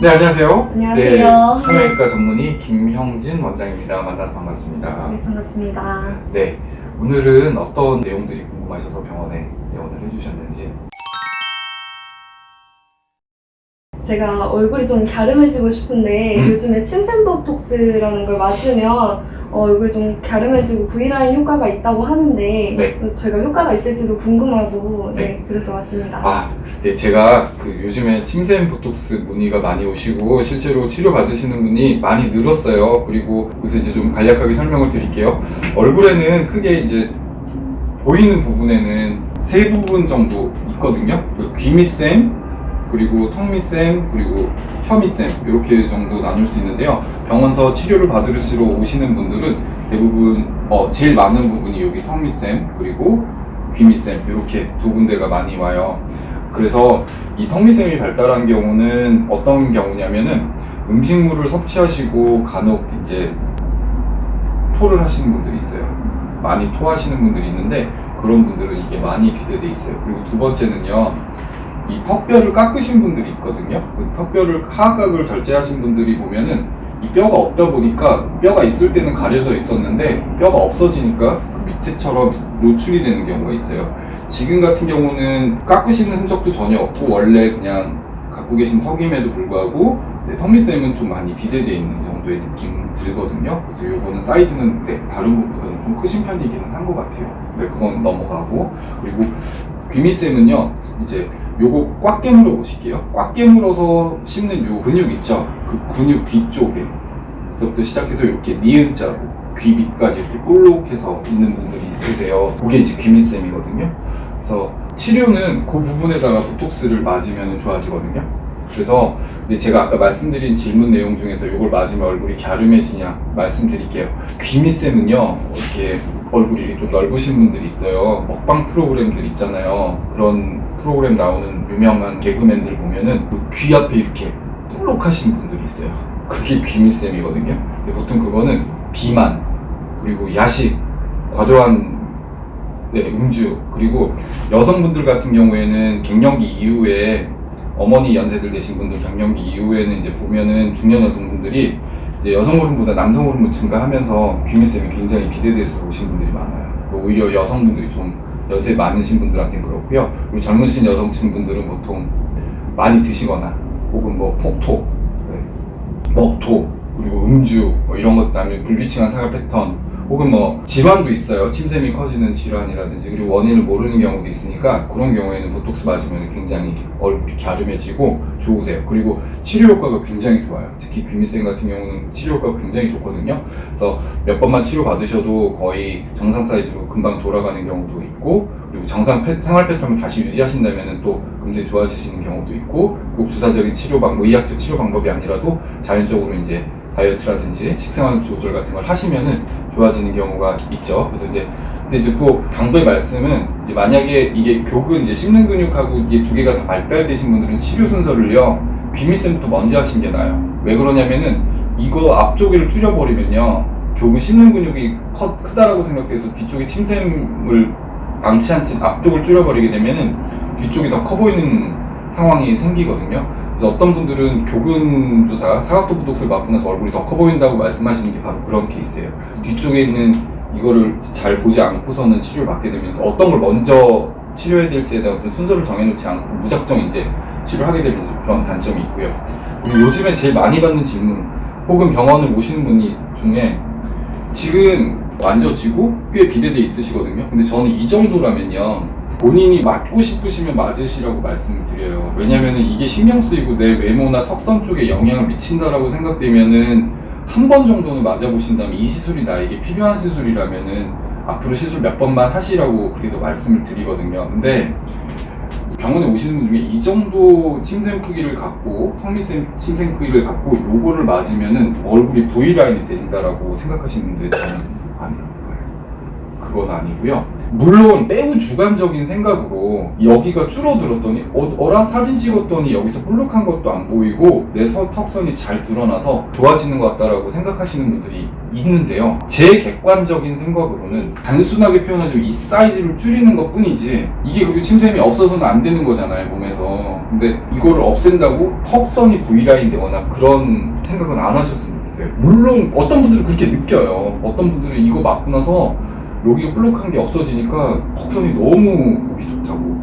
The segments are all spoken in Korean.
네, 안녕하세요. 안녕하세요. 네, 성형외과 전문의 김형진 원장입니다. 만나서 반갑습니다. 네, 반갑습니다. 네, 오늘은 어떤 내용들이 궁금하셔서 병원에 내원을 해주셨는지. 제가 얼굴이 좀 갸름해지고 싶은데 요즘에 침팬보톡스라는 걸 맞으면 얼굴이 좀 갸름해지고 V라인 효과가 있다고 하는데 네. 제가 효과가 있을지도 궁금하고 네. 그래서 왔습니다. 네, 제가 요즘에 침샘 보톡스 문의가 많이 오시고 실제로 치료 받으시는 분이 많이 늘었어요. 그리고 그래서 이제 좀 간략하게 설명을 드릴게요. 얼굴에는 크게 이제 보이는 부분에는 세 부분 정도 있거든요. 귀 밑샘, 그리고 턱 밑샘, 그리고 혀 밑샘 이렇게 정도 나눌 수 있는데요. 병원서 치료를 받으시러 오시는 분들은 대부분 제일 많은 부분이 여기 턱 밑샘 그리고 귀 밑샘 이렇게 두 군데가 많이 와요. 그래서 이 턱 밑샘이 발달한 경우는 어떤 경우냐면은 음식물을 섭취하시고 간혹 이제 토를 하시는 분들이 있어요. 많이 토하시는 분들이 있는데 그런 분들은 이게 많이 비대돼 있어요. 그리고 두 번째는요. 이 턱뼈를 깎으신 분들이 있거든요. 그 턱뼈를 하각을 절제하신 분들이 보면은 이 뼈가 없다 보니까 뼈가 있을 때는 가려져 있었는데 뼈가 없어지니까 그 밑에처럼 노출이 되는 경우가 있어요. 지금 같은 경우는 깎으시는 흔적도 전혀 없고 원래 그냥 갖고 계신 턱임에도 불구하고 턱 밑샘은 좀 많이 비대돼 있는 정도의 느낌 들거든요. 그래서 요거는 사이즈는 다른 분보다는 좀 크신 편이기는 한 것 같아요. 그건 넘어가고, 그리고 귀 밑샘은요 이제 요거 꽉 깨물어 보실게요. 꽉 깨물어서 씹는 요 근육 있죠? 그 근육 뒤쪽에서부터 시작해서 이렇게 니은자로 귀 밑까지 이렇게 볼록해서 있는 분들이 있으세요. 그게 이제 귀 밑샘이거든요. 그래서 치료는 그 부분에다가 보톡스를 맞으면 좋아지거든요. 그래서 제가 아까 말씀드린 질문 내용 중에서 이걸 맞으면 얼굴이 갸름해지냐 말씀드릴게요. 귀 밑샘은요 이렇게 얼굴이 좀 넓으신 분들이 있어요. 먹방 프로그램들 있잖아요. 그런 프로그램 나오는 유명한 개그맨들 보면은 그 귀 앞에 이렇게 볼록하신 분들이 있어요. 그게 귀 밑샘이거든요. 근데 보통 그거는 비만, 그리고 야식, 과도한 음주, 그리고 여성분들 같은 경우에는 갱년기 이후에 어머니 연세들 되신 분들 갱년기 이후에는 이제 보면은 중년 여성분들이 이제 여성 호르몬보다 남성 호르몬 증가하면서 귀 밑샘이 굉장히 비대돼서 오신 분들이 많아요. 오히려 여성분들이 좀 연세 많으신 분들한테는 그렇고요. 그리고 젊으신 여성층 분들은 보통 많이 드시거나 혹은 뭐 폭토, 먹토, 그리고 음주 이런 것 때문에 불규칙한 생활 패턴 혹은 뭐 질환도 있어요. 침샘이 커지는 질환이라든지, 그리고 원인을 모르는 경우도 있으니까 그런 경우에는 보톡스 맞으면 굉장히 얼굴이 갸름해지고 좋으세요. 그리고 치료 효과가 굉장히 좋아요. 특히 귀 밑샘 같은 경우는 치료 효과가 굉장히 좋거든요. 그래서 몇 번만 치료 받으셔도 거의 정상 사이즈로 금방 돌아가는 경우도 있고, 그리고 정상 생활 패턴을 다시 유지하신다면 또 금세 좋아지시는 경우도 있고, 꼭 주사적인 치료 방법, 의학적 치료 방법이 아니라도 자연적으로 이제 다이어트라든지 식생활 조절 같은 걸 하시면은 좋아지는 경우가 있죠. 그래서 근데 이제 또 당부의 말씀은 이제 만약에 이게 교근 이제 씹는 근육하고 이게 두 개가 다 발달되신 분들은 치료 순서를요 귀 밑샘부터 먼저 하신 게 나아요. 왜 그러냐면은 이거 앞쪽을 줄여버리면요 교근 씹는 근육이 크다라고 생각돼서 뒤쪽에 침샘을 방치 않지 앞쪽을 줄여버리게 되면은 뒤쪽이 더 커 보이는 상황이 생기거든요. 그래서 어떤 분들은 교근 주사, 사각도 보톡스를 맞고 나서 얼굴이 더 커 보인다고 말씀하시는 게 바로 그런 케이스예요. 뒤쪽에 있는 이거를 잘 보지 않고서는 치료를 받게 되면 어떤 걸 먼저 치료해야 될지에 대한 어떤 순서를 정해놓지 않고 무작정 이제 치료를 하게 되면 그런 단점이 있고요. 그리고 요즘에 제일 많이 받는 질문 혹은 병원을 오시는 분이 중에 지금 만져지고 꽤 비대돼 있으시거든요. 근데 저는 이 정도라면요 본인이 맞고 싶으시면 맞으시라고 말씀을 드려요. 왜냐면은 이게 신경 쓰이고 내 외모나 턱선 쪽에 영향을 미친다라고 생각되면은 한 번 정도는 맞아보신다면 이 시술이 나에게 필요한 시술이라면은 앞으로 시술 몇 번만 하시라고 그래도 말씀을 드리거든요. 근데 병원에 오시는 분 중에 이 정도 침샘 크기를 갖고 턱 밑샘 침샘 크기를 갖고 요거를 맞으면은 얼굴이 V라인이 된다라고 생각하시는 분들 저는 아니에요. 그건 아니고요. 물론 매우 주관적인 생각으로 여기가 줄어들었더니 어라 사진 찍었더니 여기서 볼록한 것도 안 보이고 내 턱선이 잘 드러나서 좋아지는 것 같다라고 생각하시는 분들이 있는데요. 제 객관적인 생각으로는 단순하게 표현하자면 이 사이즈를 줄이는 것 뿐이지 이게 그리고 침샘이 없어서는 안 되는 거잖아요, 몸에서. 근데 이거를 없앤다고 턱선이 V라인 되거나 그런 생각은 안 하셨으면 좋겠어요. 물론 어떤 분들은 그렇게 느껴요. 어떤 분들은 이거 맞고 나서 여기가 볼록한 게 없어지니까 턱선이 너무 보기 좋다고.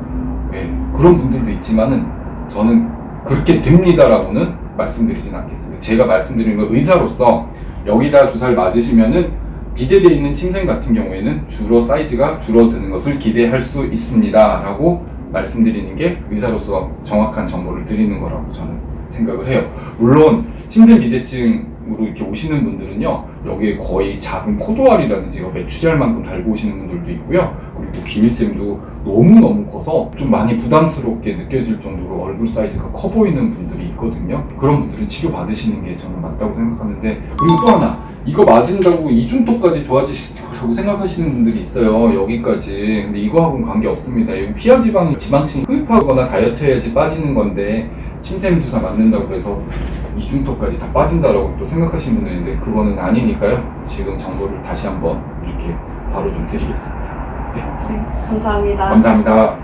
네, 그런 분들도 있지만은 저는 그렇게 됩니다라고는 말씀드리진 않겠습니다. 제가 말씀드리는 건 의사로서 여기다 주사를 맞으시면은 비대되어 있는 침샘 같은 경우에는 주로 사이즈가 줄어드는 것을 기대할 수 있습니다 라고 말씀드리는 게 의사로서 정확한 정보를 드리는 거라고 저는 생각을 해요. 물론 침샘 비대증으로 이렇게 오시는 분들은요, 여기에 거의 작은 포도알이라든지 메추리알 만큼 달고 오시는 분들도 있고요. 그리고 기미쌤도 너무너무 커서 좀 많이 부담스럽게 느껴질 정도로 얼굴 사이즈가 커 보이는 분들이 있거든요. 그런 분들은 치료 받으시는 게 저는 맞다고 생각하는데, 그리고 또 하나, 이거 맞은다고 이중턱까지 좋아지실 거라고 생각하시는 분들이 있어요. 여기까지. 근데 이거하고는 관계없습니다. 여기 피하 지방이 지방층이 흡입하거나 다이어트 해야지 빠지는 건데, 침샘 주사 맞는다고 해서 이중턱까지 다 빠진다라고 또 생각하시는 분들이 있는데, 그거는 아니니까요. 지금 정보를 다시 한번 이렇게 바로 좀 드리겠습니다. 네, 감사합니다. 감사합니다.